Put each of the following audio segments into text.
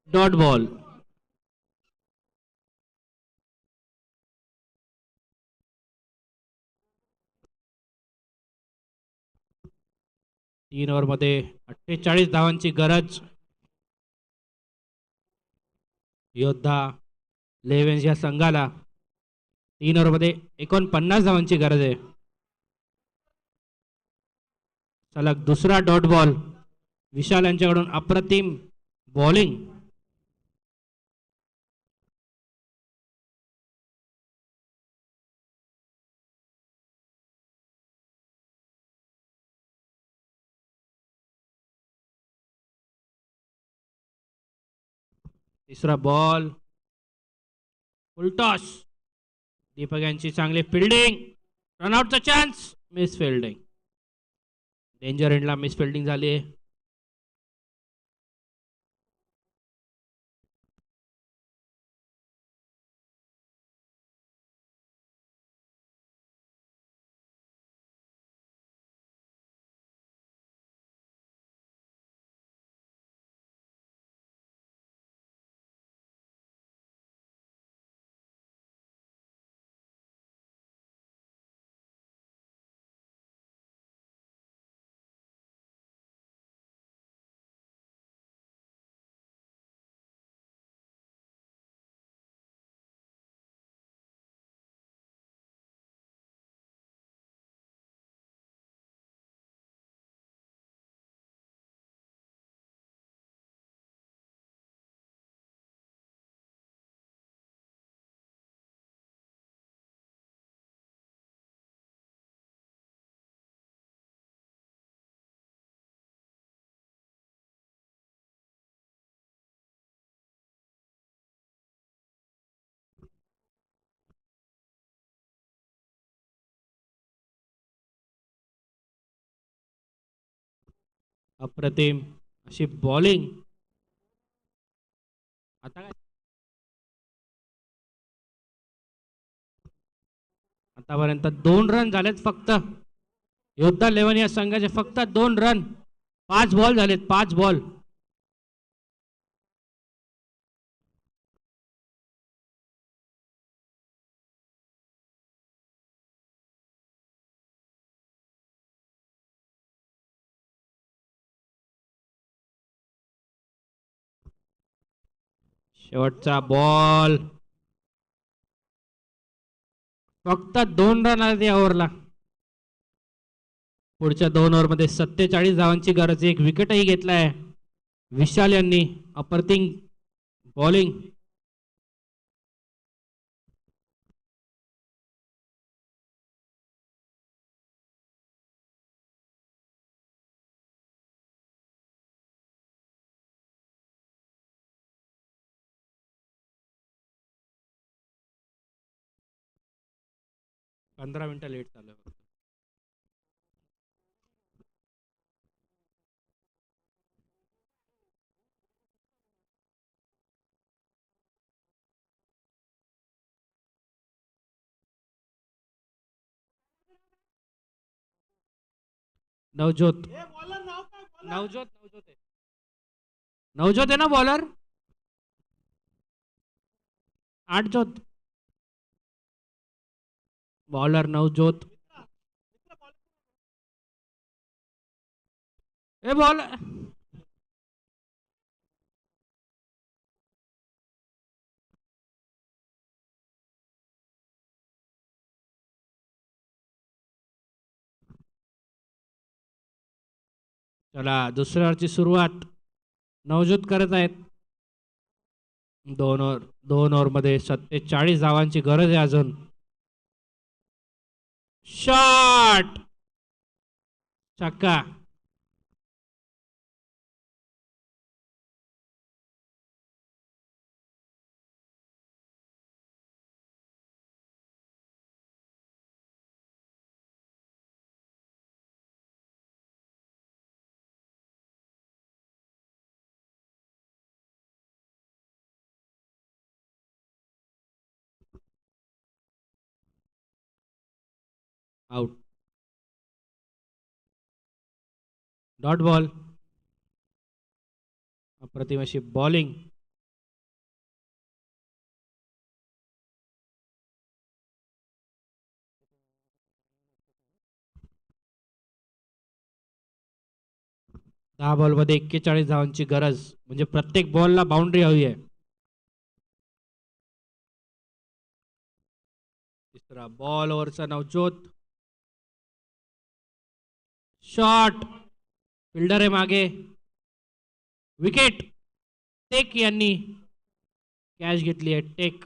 Dot ball. 3 ओव्हरमध्ये 48 धावांची गरज. योद्धा लेव्हन्स या संघाला 3 ओव्हरमध्ये 49 धावांची गरज आहे. सलग दुसरा डॉट बॉल. विशाल यांच्याकडून अप्रतिम बॉलिंग. तिसरा बॉल फुलटॉस. दीपक यांची चांगली फिल्डिंग. रनआउटचा चान्स. Miss fielding. डेंजर एंडला मिस फिल्डिंग झाली आहे. अप्रतिम अशी बॉलिंग. आता काय आतापर्यंत 2 रन झालेत फक्त. योद्धा 11 या संघाचे फक्त 2 रन. 5 बॉल झालेत, 5 बॉल. शेवटचा बॉल. फक्त 2 रन आले या ओव्हरला. पुढच्या 2 ओव्हरमध्ये 47 धावांची गरज. एक विकेटही घेतलाय विशाल यांनी. अप्रतिम बॉलिंग. पंधरा मिनिटं लेट चालू. नवज्योत. नवज्योत नवज्योत आहे. नवज्योत आहे ना बॉलर. आठज्योत. बॉलर नवज्योत. ए बॉल. चला दुसऱ्या ओव्हरची सुरुवात नवज्योत करत आहेत. 2 ओव्हरमध्ये 47 धावांची गरज आहे अजून. शॉट. छक्का. आउट. Dot ball. अप्रतिम अशी बॉलिंग. 10 बॉलमध्ये 41 धावांची गरज, म्हणजे प्रत्येक बॉलला बाउंड्री हवी आहे. तिसरा बॉल, ओव्हरचा नवज्योत. शॉट, फिल्डर आहे मागे. विकेट. टेक यांनी कॅच घेतली आहे. टेक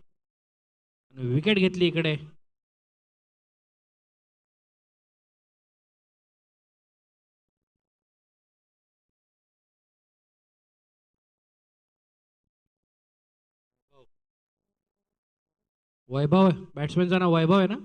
विकेट घेतली इकडे. वैभव, बॅट्समॅनचं नाव वैभव आहे ना?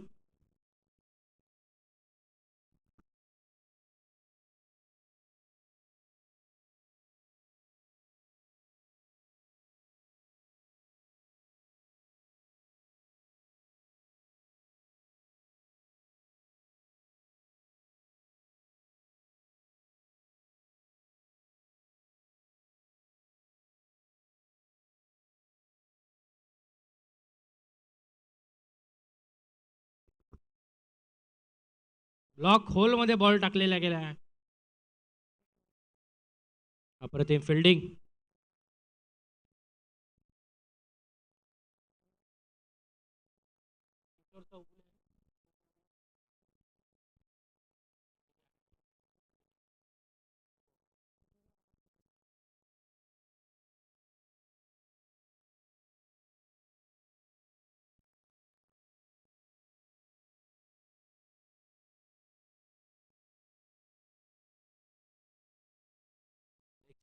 ब्लॉक होल मध्ये बॉल टाकलेला गेला. अप्रतिम फिल्डिंग.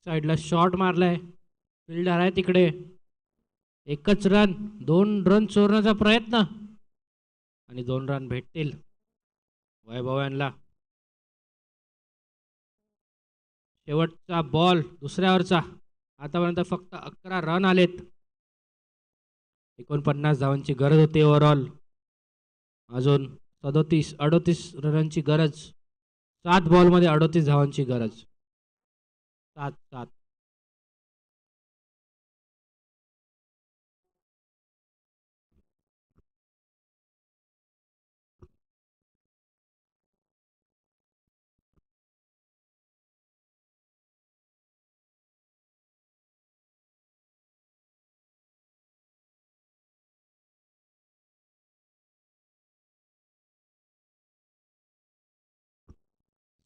साईडला शॉट मारलाय. फिल्डर आहे तिकडे. एकच रन, 2 रन चोरण्याचा प्रयत्न आणि 2 रन भेटतील वैभव यांना. शेवटचा बॉल दुसऱ्या ओव्हरचा. आतापर्यंत फक्त 11 रन आलेत. 49 धावांची गरज होती ओव्हरऑल. अजून 38 रनांची गरज. 7 बॉलमध्ये 38 धावांची गरज. 7-7.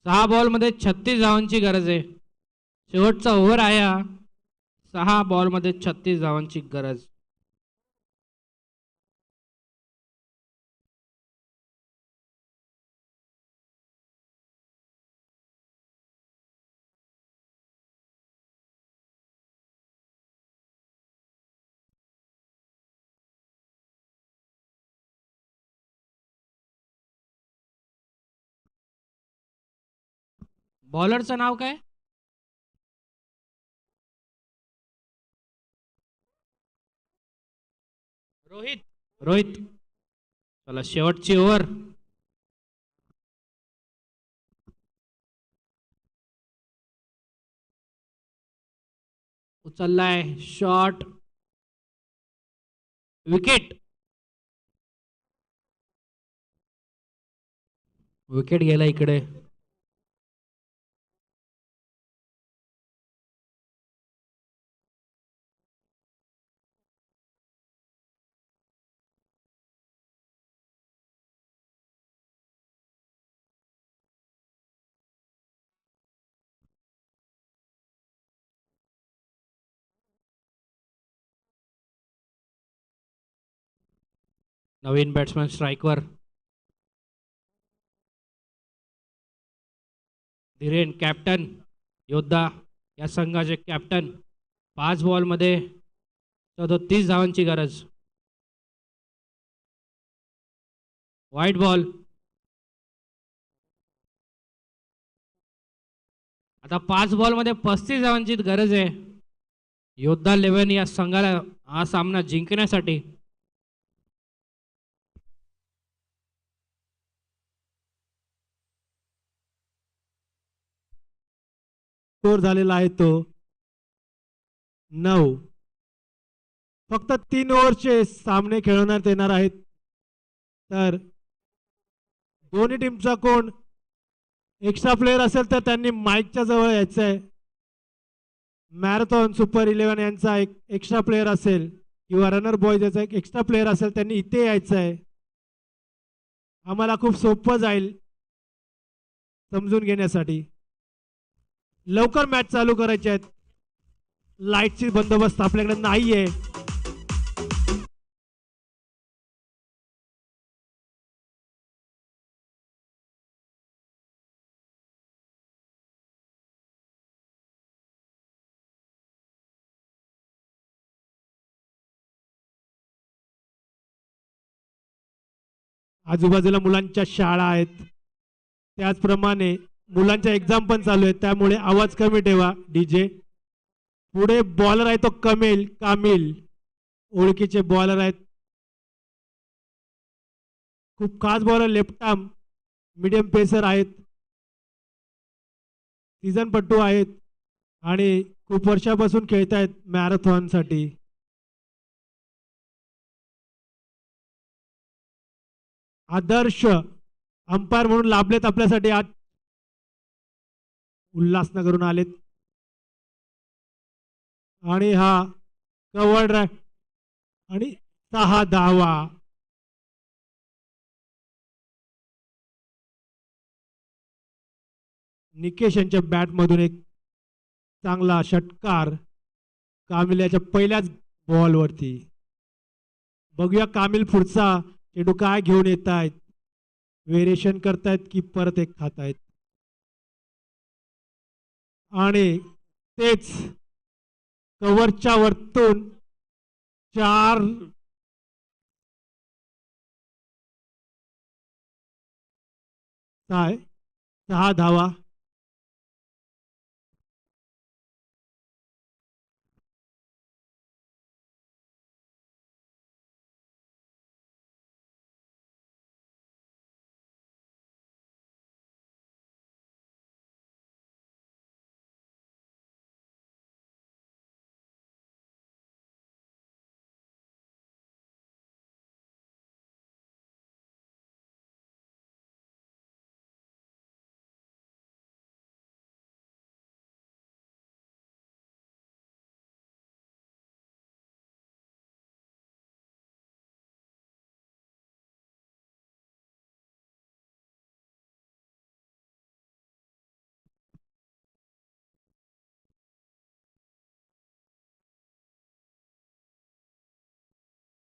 6 बॉलमध्ये 36 धावांची गरज आहे. शेवटचा ओव्हर आहे हा. 6 बॉलमध्ये 36 धावांची गरज. बॉलरचं नाव काय? रोहित. रोहित. चला शेवटची ओव्हर. उचललाय शॉट. विकेट. विकेट गेला इकडे. नवीन बॅट्समॅन स्ट्राईकवर. धीरेन कॅप्टन, योद्धा या संघाचे कॅप्टन. 5 बॉलमध्ये 37 धावांची गरज. White ball. आता 5 बॉलमध्ये 35 धावांची गरज आहे योद्धा 11 या संघाला हा सामना जिंकण्यासाठी. स्कोर झालेला आहे तो 9. फक्त 3 ओव्हरचे सामने खेळवण्यात येणार आहेत. तर दोन्ही टीमचा कोण एक्स्ट्रा प्लेयर असेल तर त्यांनी माईकच्या जवळ यायचं आहे. मॅरेथॉन सुपर 11 यांचा एक एक्स्ट्रा प्लेअर असेल किंवा रनर बॉयज याचा एक एक्स्ट्रा प्लेअर असेल त्यांनी इथे यायचं आहे. आम्हाला खूप सोपं जाईल समजून घेण्यासाठी. लवकर मॅच चालू करायचे आहेत. लाईटची बंदोबस्त आपल्याकडे नाहीये. आजूबाजूला मुलांच्या शाळा आहेत, त्याचप्रमाणे मुलांच्या एक्झाम पण चालू आहेत, त्यामुळे आवाज कमी ठेवा डीजे. पुढे बॉलर आहे तो कामिल ओळखीचे बॉलर आहेत. खूप खास bowler left arm medium pacer आहेत, सीझनपटू आहेत आणि खूप वर्षापासून खेळत आहेत मॅरेथॉनसाठी. आदर्श अंपायर म्हणून लाभलेत आपल्यासाठी आज उल्हासनगरहून आलेत. आणि हा कव्हर ड्राइव्ह आणि 6 धावा. निकेश यांच्या बॅटमधून एक चांगला षटकार कामिल याच्या पहिल्याच बॉलवरती. बघूया कामिल पुढचा चेंडू काय घेऊन येत आहेत, व्हेरिएशन करतायत की परत एक खातायत. आणि तेच कव्हरच्या वरतून 6 धावा.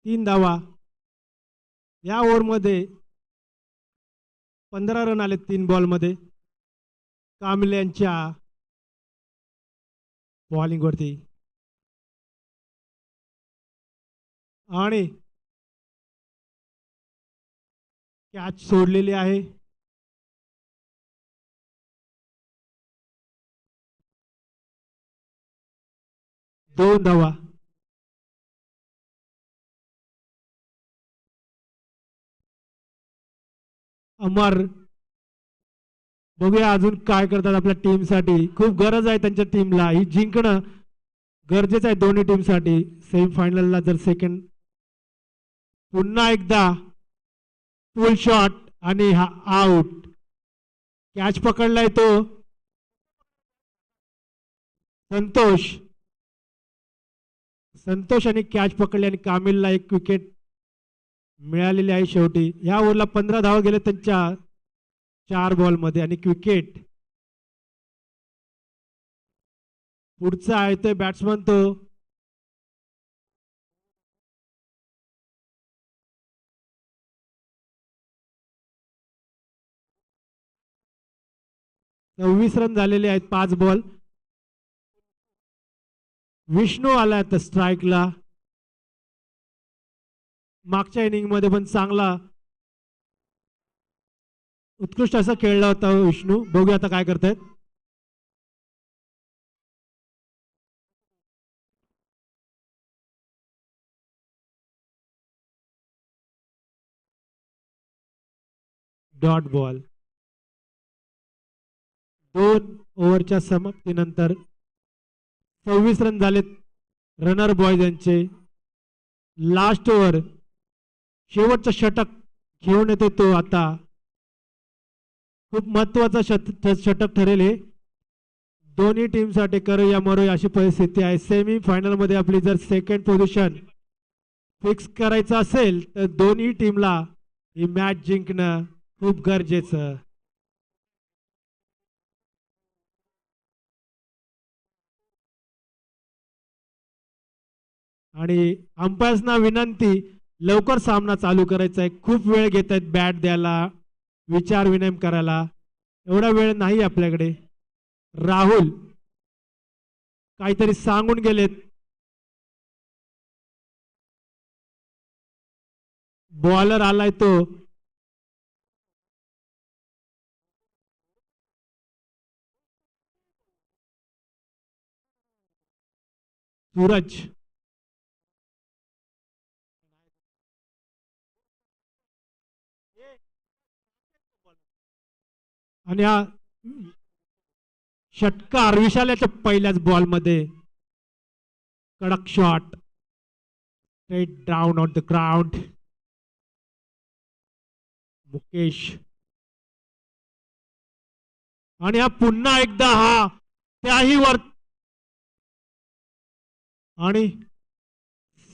तीन धावा. या ओव्हरमध्ये 15 रन आले 3 बॉलमध्ये कामिल यांच्या बॉलिंगवरती. आणि कॅच सोडलेली आहे. दोन धावा. अमर बघूया अजून काय करतात आपल्या टीमसाठी. खूप गरज आहे त्यांच्या टीमला, ही जिंकणं गरजेचं आहे दोन्ही टीमसाठी. सेमीफायनलला जर सेकंड. पुन्हा एकदा फुल शॉट आणि हा आउट. कॅच पकडलाय तो संतोष आणि कॅच पकडली आणि कामिलला एक विकेट मिळालेली आहे. शेवटी या ओव्हरला 15 धावा गेले त्यांच्या 4 बॉलमध्ये आणि विकेट. पुढचा आहे ते बॅट्समन तो वीस रन झालेले आहेत 5 बॉल. विष्णू आला आता स्ट्राईकला. मागच्या इनिंग मध्ये पण चांगला उत्कृष्ट असा खेळला होता विष्णू. बघूया आता काय करतायत. Dot ball. 2 ओव्हरच्या समाप्तीनंतर 26 रन झालेत रनर बॉयज यांचे. लास्ट ओव्हर शेवटचं षटक घेऊन येतो तो आता. खूप महत्वाचा षटक ठरेल हे. दोन्ही टीमसाठी करूया मरूया अशी परिस्थिती आहे. सेमी फायनल मध्ये आपली जर सेकंड पोझिशन फिक्स करायचं असेल तर दोन्ही टीमला ही मॅच जिंकणं खूप गरजेचं. आणि अंपायर्सना विनंती, लवकर सामना चालू करायचा आहे. खूप वेळ घेत आहेत बॅट द्यायला, विचार विनिमय करायला. एवढा वेळ नाही आपल्याकडे. राहुल काहीतरी सांगून गेलेत. बॉलर आलाय तो. सूरज. आणि हा षटकार विशालाच्या पहिल्याच बॉलमध्ये. कडक shot, straight down on the ground. Mukesh. आणि हा पुन्हा एकदा हा त्याही वर. आणि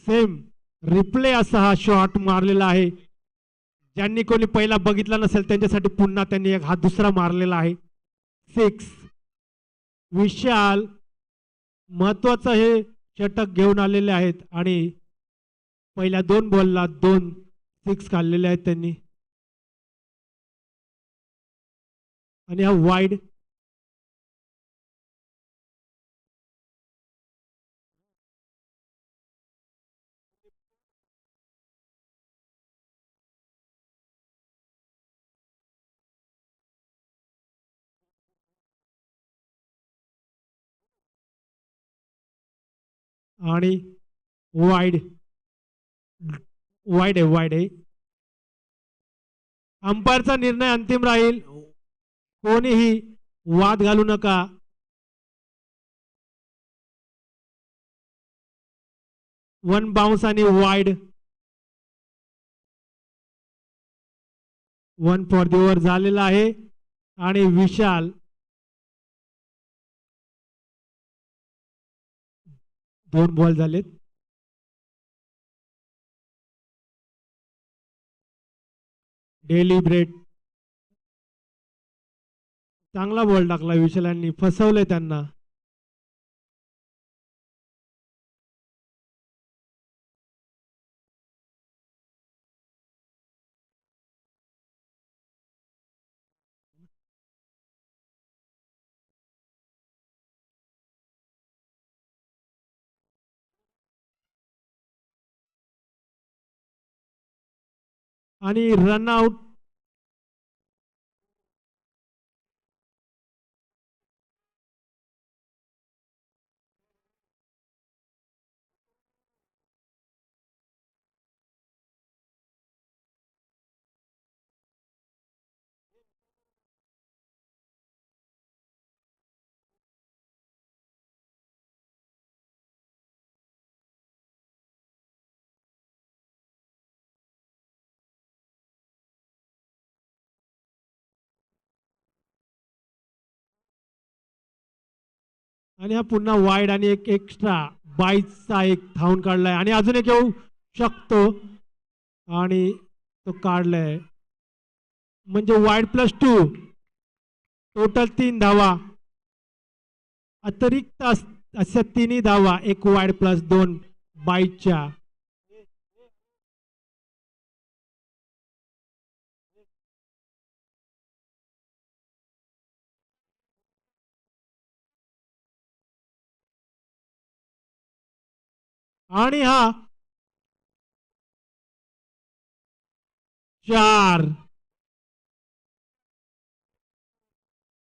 सेम रिप्ले असा हा शॉट मारलेला आहे. ज्यांनी कोणी पहिला बघितला नसेल त्यांच्यासाठी पुन्हा त्यांनी एक हा दुसरा मारलेला आहे. 6. विशाल महत्वाचं हे षटक घेऊन आलेले आहेत आणि पहिल्या 2 बॉलला 2 6 काढलेले आहेत त्यांनी. आणि हा वाईड. आणि वाईड. वाईड आहे, वाईड आहे. अंपायरचा निर्णय अंतिम राहील. कोणीही वाद घालू नका. वन बाउन्स आणि वाईड. 1 फॉर दी ओव्हर झालेला आहे. आणि विशाल 2 बॉल झालेत. डेलिब्रेट. चांगला बॉल टाकला विशालांनी, फसवलंय त्यांना. आणि रनआउट. आणि हा पुन्हा वाईड आणि एक एक्स्ट्रा 22चा एक धावून काढलाय आणि अजून एक येऊ शकतो. आणि तो काढलाय म्हणजे वाईड +2. टोटल 3 धावा. अतिरिक्त अशा 3 धावा, एक वाईड +2 22च्या. आणि हा 4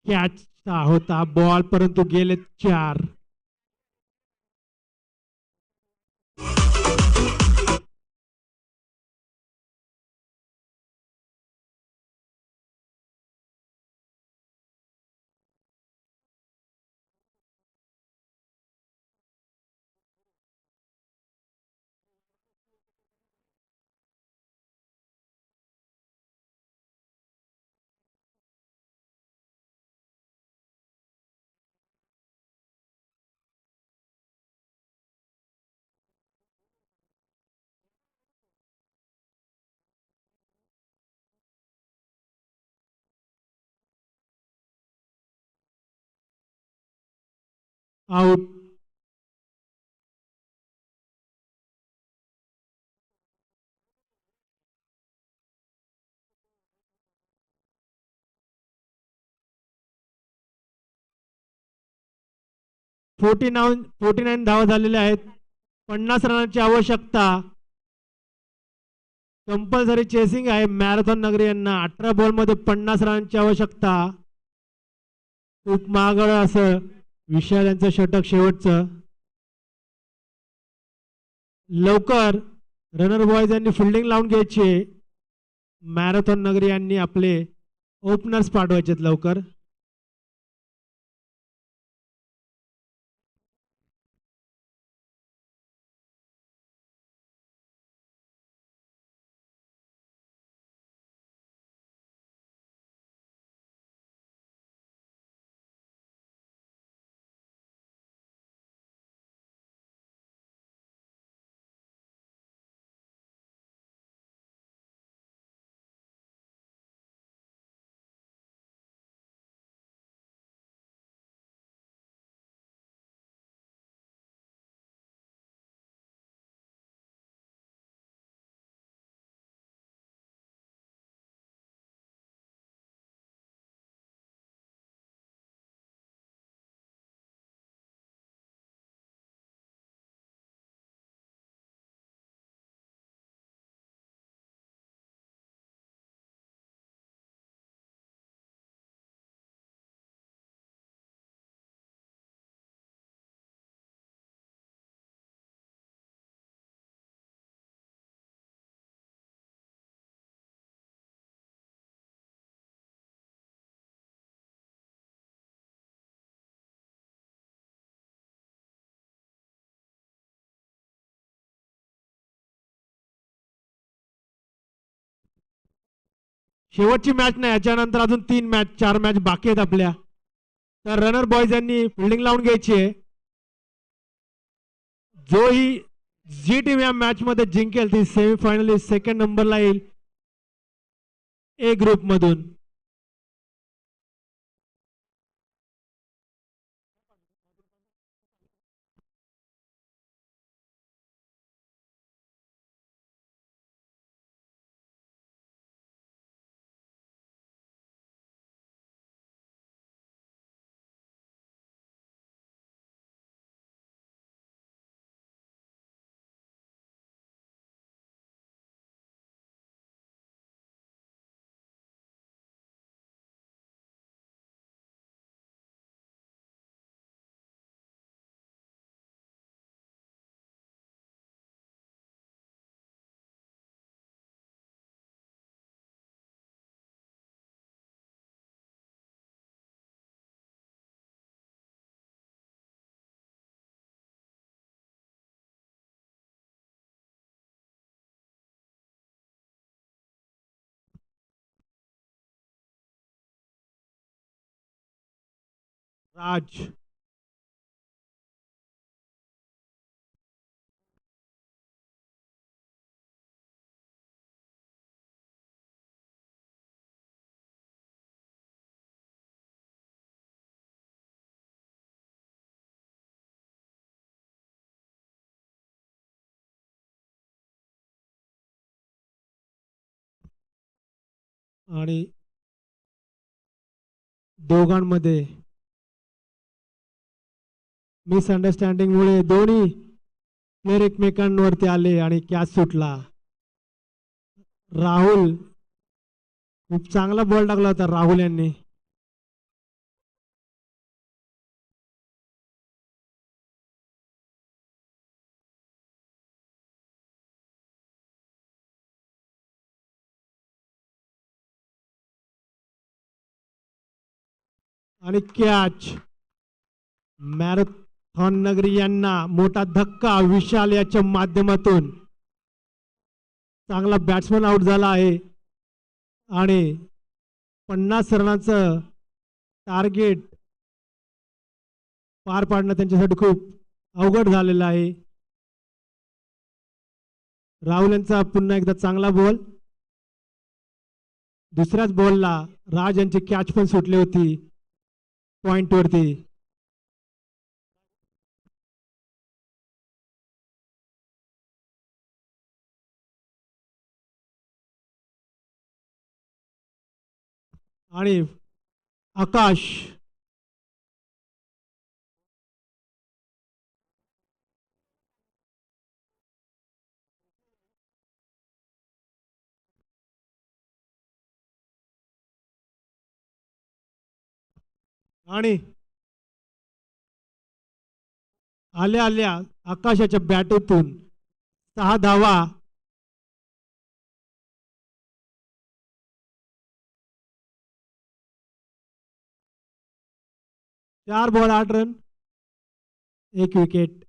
कॅचचा होता बॉल परंतु गेले 4. आउट. फोर्टी 49 धावा झालेल्या आहेत. 50 रनांची आवश्यकता. कंपल्सरी चेसिंग आहे मॅरेथॉन नगरी यांना. 18 बॉलमध्ये 50 रनांची आवश्यकता. खूप महागड असं विशाल यांचं षटक शेवटचं. लवकर रनर बॉयज यांनी फिल्डिंग लावून घ्यायची. मॅरेथॉन नगरी यांनी आपले ओपनर्स पाठवायचे लवकर. शेवटची मॅच नाही, याच्यानंतर अजून 4 मॅच बाकी आहेत आपल्या. तर रनर बॉयज यांनी फिल्डिंग लावून घ्यायची आहे. जो ही जी टीम या मॅच मध्ये जिंकेल ती सेमीफायनल सेकंड नंबरला येईल ए ग्रुप मधून. राज आणि दोघांमध्ये मिसअंडरस्टँडिंग मुळे दोन्ही प्लेयर एकमेकांवरती आले आणि कॅच सुटला. राहुल खूप चांगला बॉल टाकला होता राहुल यांनी. आणि कॅच. मॅरेथॉन नगरी यांना मोठा धक्का विशाल याच्या माध्यमातून. चांगला बॅट्समन आउट झाला आहे आणि 50 रनाचं टार्गेट पार पाडणं त्यांच्यासाठी खूप अवघड झालेलं आहे. राहुल यांचा पुन्हा एकदा चांगला बॉल. दुसऱ्याच बॉलला राज यांची कॅच पण सुटली होती पॉइंटवरती. आणि आकाश आणि आल्या आल्या आकाशाच्या बॅटूतून 6 धावा. 4 बॉल 8 रन, 1 विकेट.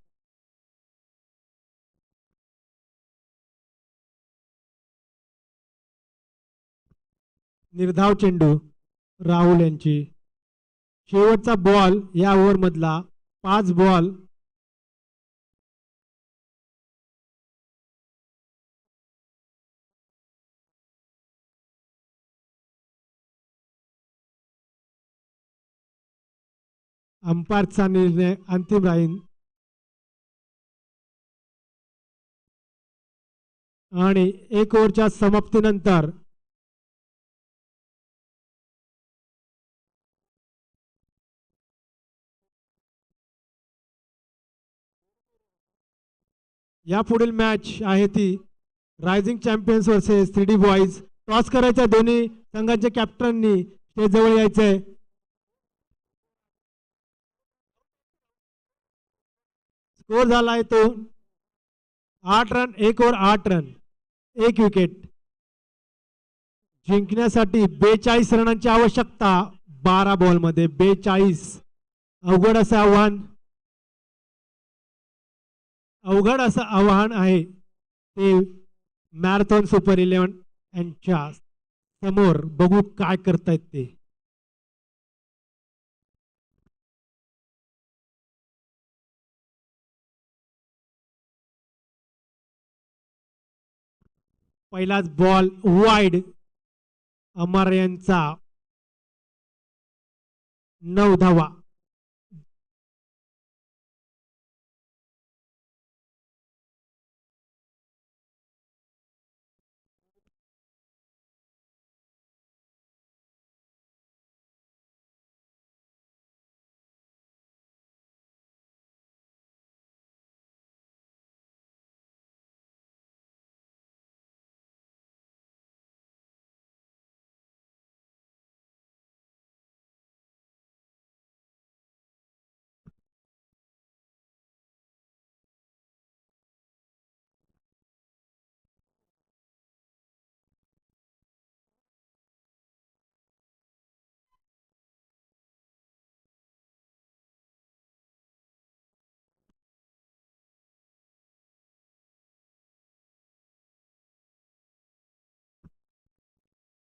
निर्धाव चेंडू राहुल यांची. शेवटचा बॉल या ओव्हरमधला. 5 बॉल. अंपायरचा निर्णय अंतिम राहील. आणि 1 ओव्हरच्या समाप्तीनंतर या पुढील मॅच आहे ती rising champions versus 3D boys. Toss करायचा. दोन्ही संघांच्या कॅप्टननी स्टेज जवळ यायचंय. स्कोर झाला आहे तो 8 रन. 1 over 8 run, 1 wicket. जिंकण्यासाठी 42 रनांची आवश्यकता. 12 बॉलमध्ये 42. अवघड असं आव्हान. अवघड असं आव्हान आहे ते मॅरेथॉन सुपर 11 यांच्या समोर. बघू काय करतायत ते. पहिलाच बॉल वाईड. अमर यांचा 9 धावा.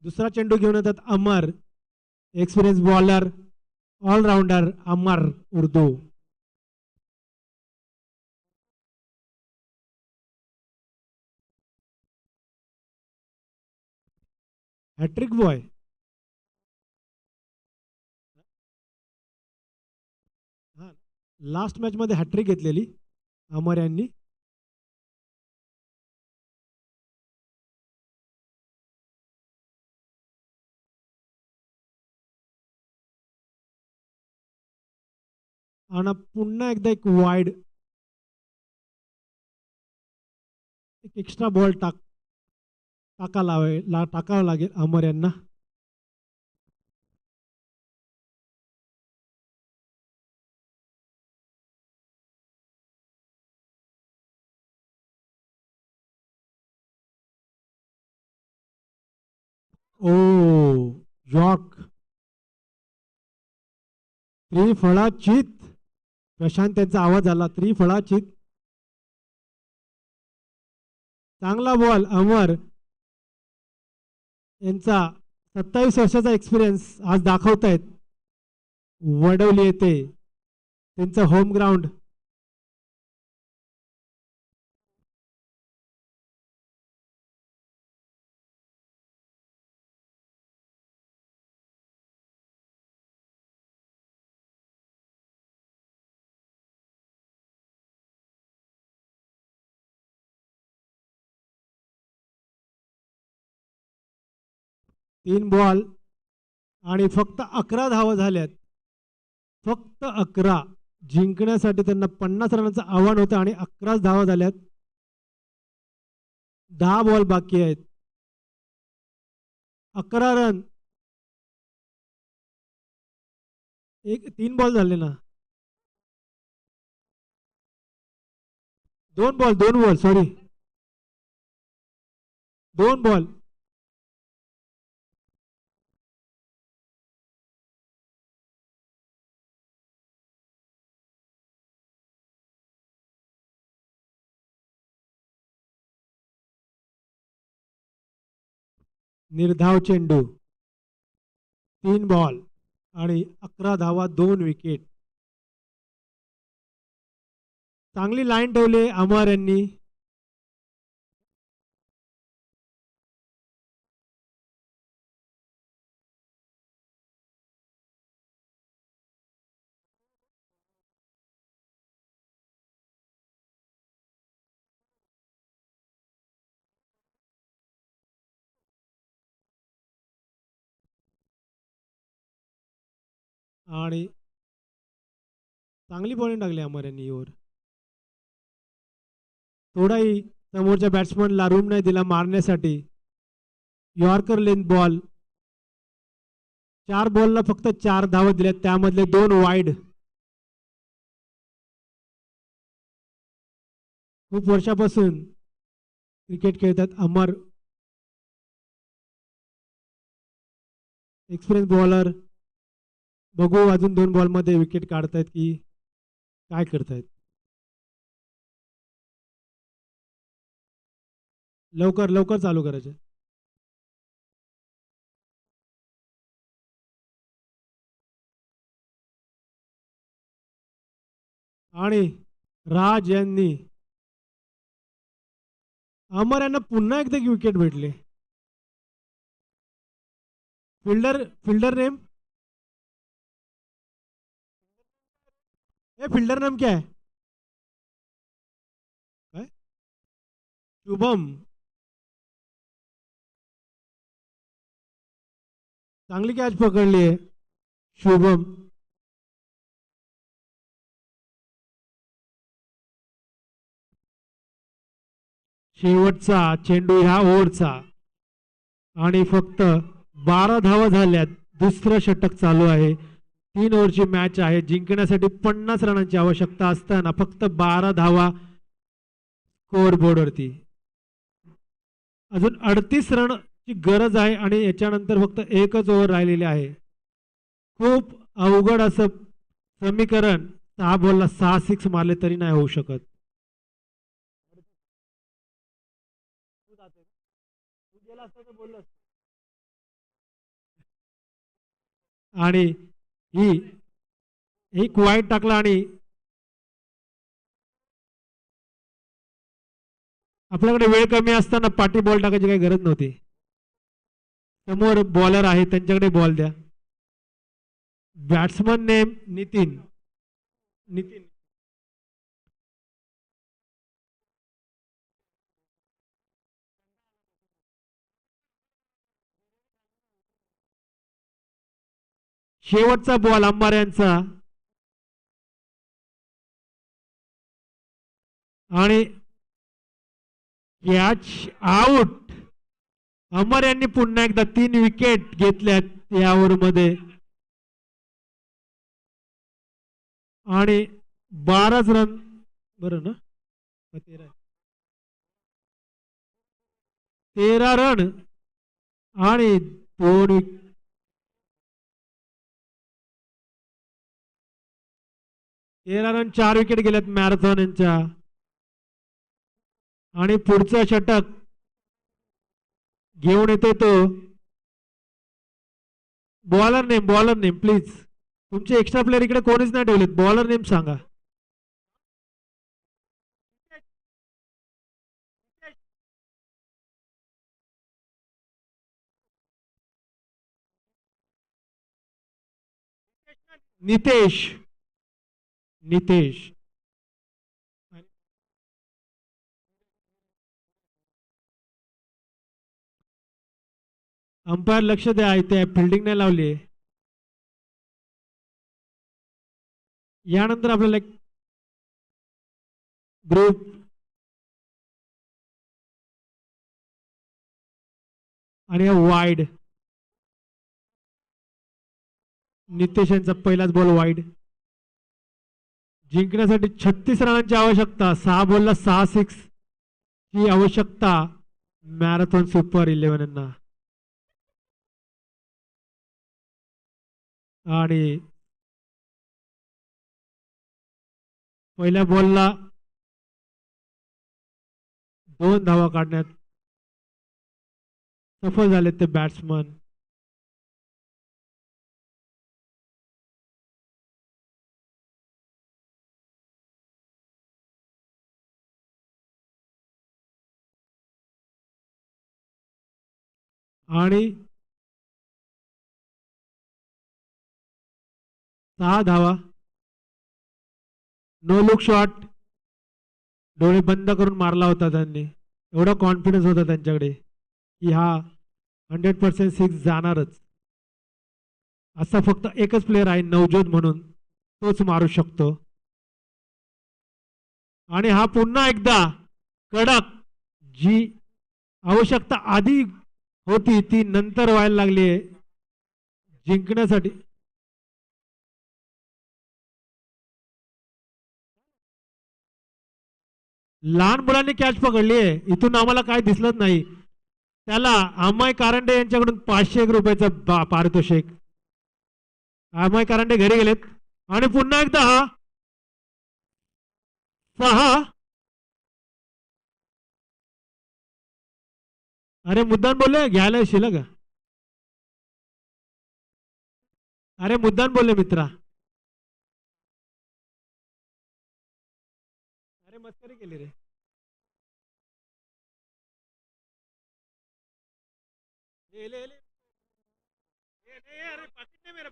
दुसरा चेंडू घेऊन येतात Amar. Experience bowler, allrounder Amar Urdu. Hat-trick boy. Last match मध्ये हॅट्रिक घेतलेली अमर यांनी. आणि पुन्हा एकदा एक वाईड. एक एक्स्ट्रा बॉल टाकावा लागेल अमर यांना. ओ यॉर्क. त्रिफळाचीत. प्रशांत यांचा आवाज आला. त्रिफळाचीत. चांगला बॉल अमर यांचा. 27 वर्षाचा एक्सपिरियन्स आज दाखवतायत. वडवली येते त्यांचं होम ग्राउंड. तीन बॉल आणि फक्त 11 धावा झाल्यात. फक्त 11. जिंकण्यासाठी त्यांना 50 रनाचं आव्हान होतं आणि 11 धावा झाल्यात. 10 बॉल बाकी आहेत. 11 रन. 3 बॉल झाले ना. 2 बॉल सॉरी 2 बॉल. निर्धाव चेंडू. 3 बॉल आणि 11 धावा, 2 विकेट. चांगली लाईन ठेवली अमर यांनी. आणि चांगली बॉलिंग टाकली अमर यांनी ओव्हर. थोडाही समोरच्या बॅट्समनला रूम नाही दिला मारण्यासाठी. Yorker length ball. 4 बॉलला फक्त 4 धावा दिल्या, त्यामधले 2 वाईड. खूप वर्षापासून क्रिकेट खेळतात अमर. Experience bowler. बघू अजून 2 बॉलमध्ये विकेट काढतायत की काय करतायत. लवकर लवकर चालू करायचे. आणि राज यांनी अमर यांना पुन्हा एकदा विकेट भेटले. Fielder name. फिल्डर नेम क्या है? शुभम. चांगली कॅच पकडली आहे शुभम. शेवटचा चेंडू ह्या ओव्हरचा आणि फक्त 12 धावा झाल्यात. दुसरं षटक चालू आहे. 3 ओव्हरची मॅच आहे. जिंकण्यासाठी 50 रनांची आवश्यकता असताना फक्त 12 धावा स्कोअर बोर्डवरती. अजून 38 रनची गरज आहे आणि याच्यानंतर फक्त एकच ओव्हर राहिलेली आहे. खूप अवघड असं समीकरण. 6 बॉलला 6 सिक्स मारले तरी नाही होऊ शकत. आणि ही वाईट टाकला आणि आपल्याकडे वेळ कमी असताना पाठी बॉल टाकायची काही गरज नव्हती. समोर बॉलर आहे त्यांच्याकडे बॉल द्या. Batsman name Nitin. शेवटचा बॉल अंबार यांचा आणि कॅच आउट. अमर यांनी पुन्हा एकदा 3 विकेट घेतल्यात या ओव्हरमध्ये आणि 12 रन. बरं ना. 13 रन आणि 2 13 रन 4 विकेट गेल्यात मॅरेथॉन यांच्या. आणि पुढचं षटक घेऊन येते तो. Bowler name please. तुमचे एक्स्ट्रा प्लेअर इकडे कोणीच नाही ठेवलेत. बॉलर नेम सांगा. नितेश. अंपायर लक्ष द्या. इथे फिल्डिंग नाही लावली. यानंतर आपल्याला एक ग्रुप आणि वाईड. नितेश यांचा पहिलाच बॉल वाईड. जिंकण्यासाठी 36 रनांची आवश्यकता. 6 बॉलला 6 सिक्स ही आवश्यकता मॅरेथॉन सुपर 11 यांना. आणि पहिल्या बॉलला 2 धावा काढण्यात सफल झाले ते बॅट्समन. आणि 6 धावा. No look shot. डोळे बंद करून मारला होता त्यांनी. एवढा कॉन्फिडन्स होता त्यांच्याकडे की हा 100% सिक्स जाणारच. असा फक्त एकच प्लेअर आहे नवजोत म्हणून, तोच मारू शकतो. आणि हा पुन्हा एकदा कडक, जी आवश्यकता आधी होती ती नंतर व्हायला लागली आहे जिंकण्यासाठी. लहान मुलांनी कॅच पकडली आहे. इथून आम्हाला काय दिसलंच नाही. त्याला अमय कारंडे यांच्याकडून 501 रुपयाचं पारितोषिक. अमय कारंडे घरी गेलेत. आणि पुन्हा एकदा हा 6. अरे मुद्दाम बोलले घ्यायला येशील का? अरे मुद्दाम बोलले मित्रा. अरे मस्करी केली रे. ले ले ले. अरे पाकिट नाही मेरा.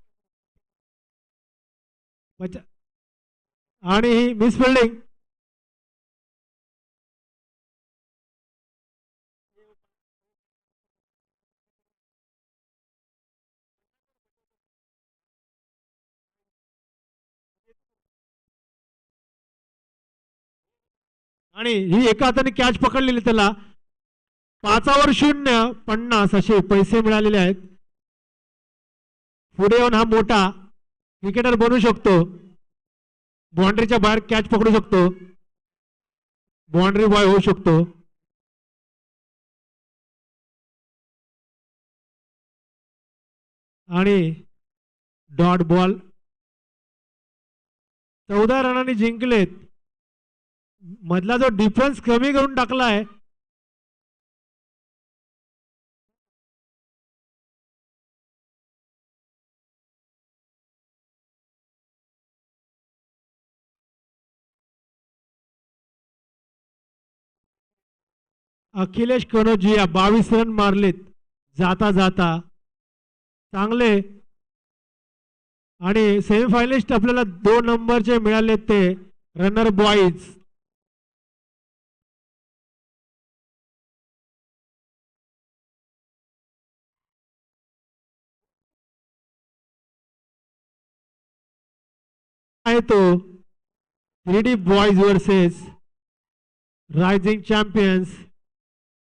आणि ही मिस फिल्डिंग. आणि ही एका हाताने कॅच पकडलेली. त्याला 5वर 0 50 असे पैसे मिळालेले आहेत. पुढे येऊन हा मोठा क्रिकेटर बनू शकतो. बाउंड्रीच्या बाहेर कॅच पकडू शकतो. बाउंड्री बॉय होऊ शकतो. आणि डॉट बॉल. 14 रनांनी जिंकलेत. मधला जो डिफरन्स कमी करून टाकलाय. अखिलेश कनोजिया 22 रन मारलेत जाता जाता. चांगले. आणि सेमीफायनलिस्ट आपल्याला 2 नंबरचे मिळाले ते रनर बॉईज. आहे तो 3D boys versus rising champions.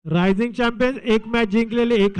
Rising champions एक मॅच जिंकलेले, एक